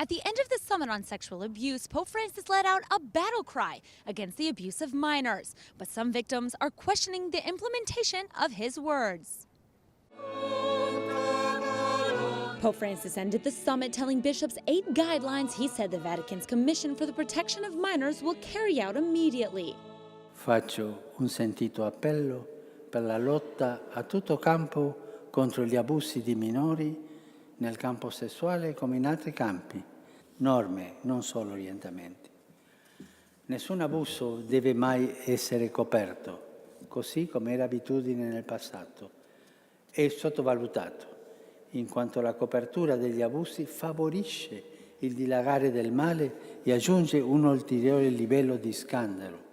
At the end of the summit on sexual abuse, Pope Francis let out a battle cry against the abuse of minors. But some victims are questioning the implementation of his words. Pope Francis ended the summit telling bishops 8 guidelines he said the Vatican's Commission for the Protection of Minors will carry out immediately. Faccio un sentito appello per la lotta a tutto campo contro gli abusi di minori nel campo sessuale come in altri campi. Norme, non solo orientamenti. Nessun abuso deve mai essere coperto, così come era abitudine nel passato. È sottovalutato, in quanto la copertura degli abusi favorisce il dilagare del male e aggiunge un ulteriore livello di scandalo.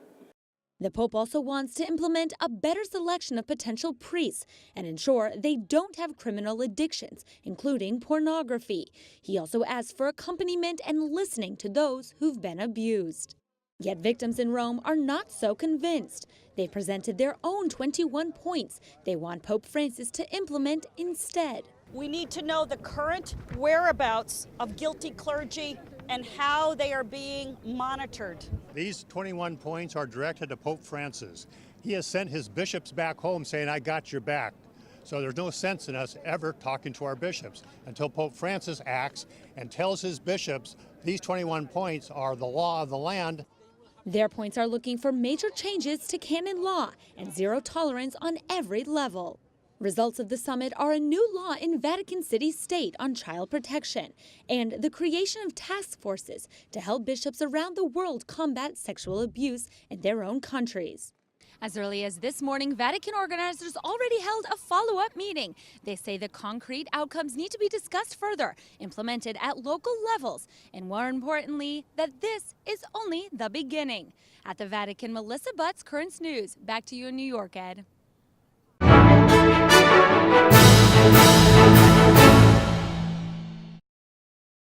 The Pope also wants to implement a better selection of potential priests and ensure they don't have criminal addictions, including pornography. He also asked for accompaniment and listening to those who've been abused. Yet victims in Rome are not so convinced. They presented their own 21 points they want Pope Francis to implement instead. We need to know the current whereabouts of guilty clergy and how they are being monitored. These 21 points are directed to Pope Francis. He has sent his bishops back home saying, I got your back. So there's no sense in us ever talking to our bishops until Pope Francis acts and tells his bishops these 21 points are the law of the land. Their points are looking for major changes to canon law and zero tolerance on every level. Results of the summit are a new law in Vatican City State on child protection and the creation of task forces to help bishops around the world combat sexual abuse in their own countries. As early as this morning, Vatican organizers already held a follow-up meeting. They say the concrete outcomes need to be discussed further, implemented at local levels, and more importantly, that this is only the beginning. At the Vatican, Melissa Butts, Currents News. Back to you in New York, Ed.